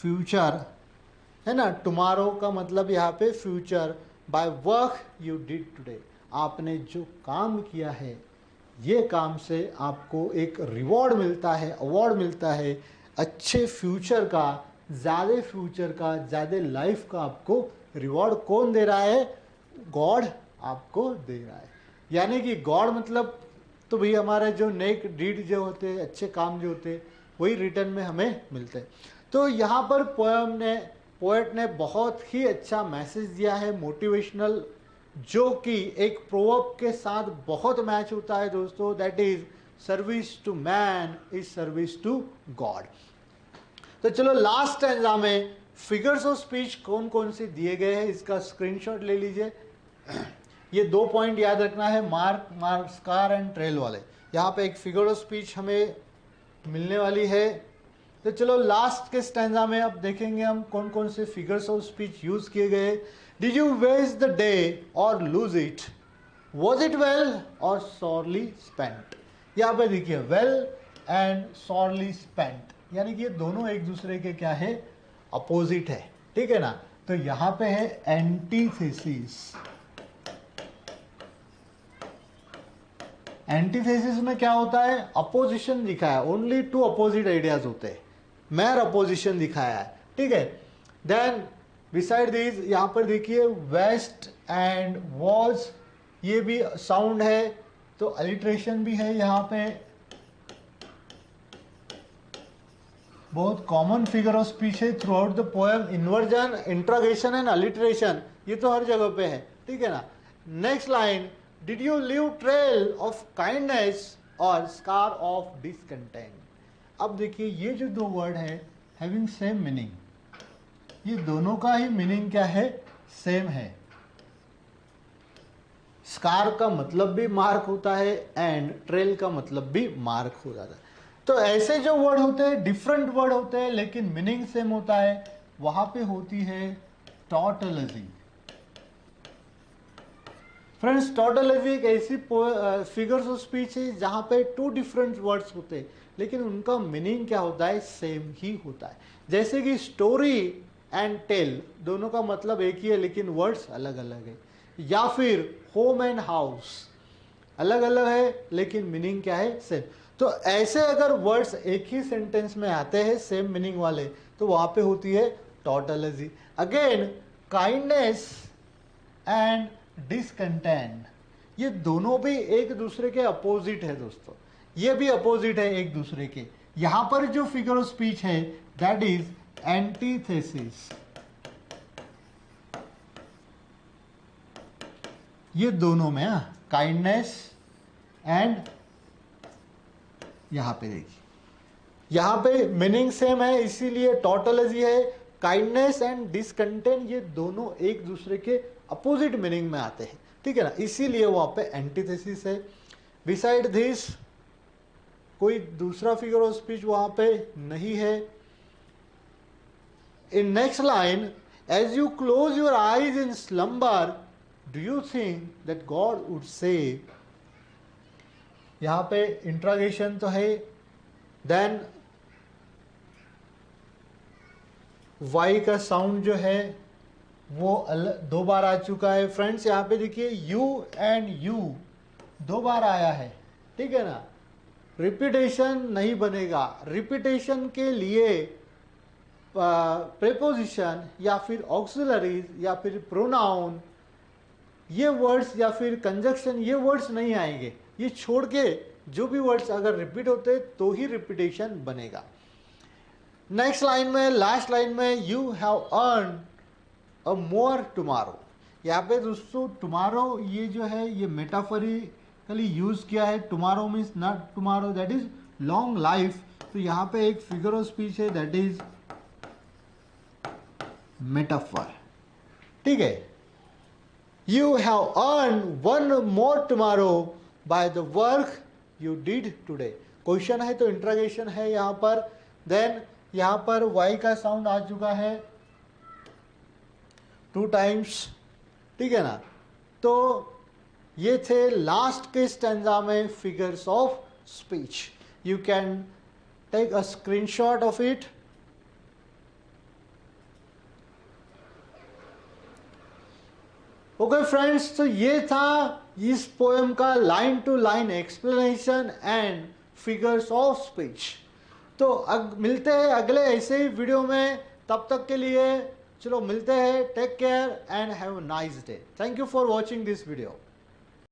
फ्यूचर, है ना. टुमारो का मतलब यहाँ पे future. By work you did today, आपने जो काम किया है ये काम से आपको एक रिवॉर्ड मिलता है, अवार्ड मिलता है अच्छे फ्यूचर का, ज़्यादा फ्यूचर का, ज़्यादा लाइफ का आपको रिवॉर्ड कौन दे रहा है? गॉड आपको दे रहा है. यानी कि गॉड मतलब तो भाई हमारे जो नेक डीड जो होते हैं, अच्छे काम जो होते हैं, वही रिटर्न में हमें मिलते हैं. तो यहाँ पर पोएट ने बहुत ही अच्छा मैसेज दिया है मोटिवेशनल, जो कि एक प्रोवर्ब के साथ बहुत मैच होता है दोस्तों. That is service to man is service to God. तो चलो लास्ट स्टैंजा में फिगर्स ऑफ स्पीच कौन कौन से दिए गए हैं इसका स्क्रीनशॉट ले लीजिए. ये 2 पॉइंट याद रखना है, मार्क स्कार एंड ट्रेल वाले. यहाँ पे एक फिगर ऑफ स्पीच हमें मिलने वाली है. तो चलो लास्ट के स्टैंजा में अब देखेंगे हम कौन कौन से फिगर्स ऑफ स्पीच यूज किए गए. Did you waste the day और lose it, was it well और सॉरली स्पेंट. यहाँ पे देखिए वेल एंड सॉरली स्पेंट, यानी कि ये दोनों एक दूसरे के क्या है? अपोजिट है, ठीक है ना. तो यहाँ पे है एंटीथेसिस. एंटीथेसिस में क्या होता है? अपोजिशन दिखाया, ओनली 2 अपोजिट आइडियाज होते हैं, मैर अपोजिशन दिखाया है, ठीक है. देन बिसाइड दिस यहाँ पर देखिए वेस्ट एंड वॉज, ये भी साउंड है तो अलिट्रेशन भी है. यहाँ पे बहुत कॉमन फिगर ऑफ स्पीच है throughout the poem. Inversion, interrogation and alliteration, ये तो हर जगह पे है, ठीक है ना. Next line, did you leave trail of kindness और स्कार ऑफ डिसकंटेंट. अब देखिए ये जो 2 वर्ड है हैविंग सेम मीनिंग, ये दोनों का ही मीनिंग क्या है? सेम है. स्कार का मतलब भी मार्क होता है एंड ट्रेल का मतलब भी मार्क हो जाता है. तो ऐसे जो वर्ड होते हैं डिफरेंट वर्ड होते हैं लेकिन मीनिंग सेम होता है, वहां पे होती है टॉटोलॉजी. फ्रेंड्स टॉटोलॉजी एक ऐसी फिगर्स ऑफ स्पीच है जहां पे 2 डिफरेंट वर्ड्स होते हैं लेकिन उनका मीनिंग क्या होता है? सेम ही होता है. जैसे कि स्टोरी एंड टेल, दोनों का मतलब एक ही है लेकिन वर्ड्स अलग अलग है. या फिर होम एंड हाउस, अलग अलग है लेकिन मीनिंग क्या है? सेम. तो ऐसे अगर वर्ड्स एक ही सेंटेंस में आते हैं सेम मीनिंग वाले तो वहां पे होती है tautology. Again kindness and discontent, ये दोनों भी एक दूसरे के अपोजिट है दोस्तों, ये भी अपोजिट है एक दूसरे के. यहां पर जो फिगर ऑफ स्पीच है दैट इज एंटीथेसिस. ये दोनों में काइंडनेस एंड, यहां पे देखिए यहां पे मीनिंग सेम है इसीलिए टॉटोलॉजी है. काइंडनेस एंड डिसकंटेंट ये दोनों एक दूसरे के अपोजिट मीनिंग में आते हैं, ठीक है ना, इसीलिए वहां पे एंटीथेसिस है. बिसाइड दिस कोई दूसरा फिगर ऑफ स्पीच वहां पे नहीं है. in next line, as you close your eyes in slumber, do you think that God would say? यहाँ पे इंट्रोगेशन तो है, देन वाई का साउंड जो है वो दो बार आ चुका है फ्रेंड्स। यहाँ पे देखिए यू एंड यू दो बार आया है, ठीक है ना। रिपीटेशन नहीं बनेगा। रिपीटेशन के लिए प्रेपोजिशन या फिर ऑक्सिलरीज या फिर प्रोनाउन ये वर्ड्स या फिर कंजक्शन ये वर्ड्स नहीं आएंगे। ये छोड़ के जो भी वर्ड्स अगर रिपीट होते तो ही रिपीटेशन बनेगा। नेक्स्ट लाइन में, लास्ट लाइन में, you have earn a more tomorrow. यहाँ पे दोस्तों टुमारो ये जो है ये मेटाफरिकली यूज किया है। Tomorrow means not tomorrow, that is long life. तो यहाँ पे एक फिगर ऑफ स्पीच है, दैट इज मेटाफर, ठीक है। You have earn one more tomorrow by the work you did today. Question है तो इंट्रोगेशन है यहाँ पर। देन यहाँ पर वाई का साउंड आ चुका है 2 टाइम्स, ठीक है ना। तो ये थे लास्ट के स्टैंजा में figures of speech. You can take a screenshot of it. Okay friends, तो ये था इस पोएम का line to line explanation and figures of speech. तो मिलते हैं अगले ऐसे ही वीडियो में। तब तक के लिए चलो मिलते हैं। Take care and have a nice day. Thank you for watching this video.